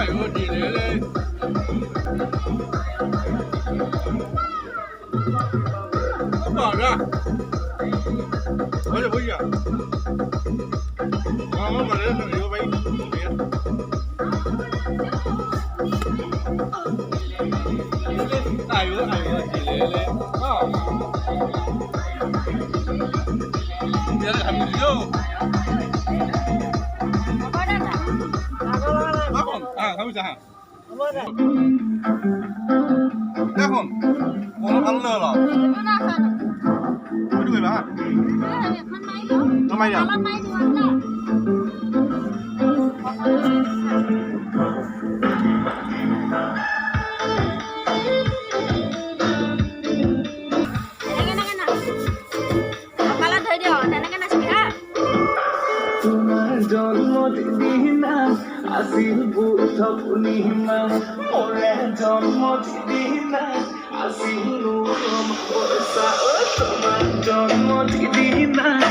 Ayo di lele. Apa dah? Boleh boleh ya. Mama boleh tak yo baik. Ayo di lele. Ah. Biar kami video. এখন আমি যাহা এখন কোনো ভালো হলো বুঝতে পারবা তোমায় যাও Asih buta punima oleh jomodina asih lu bersa teman jomodina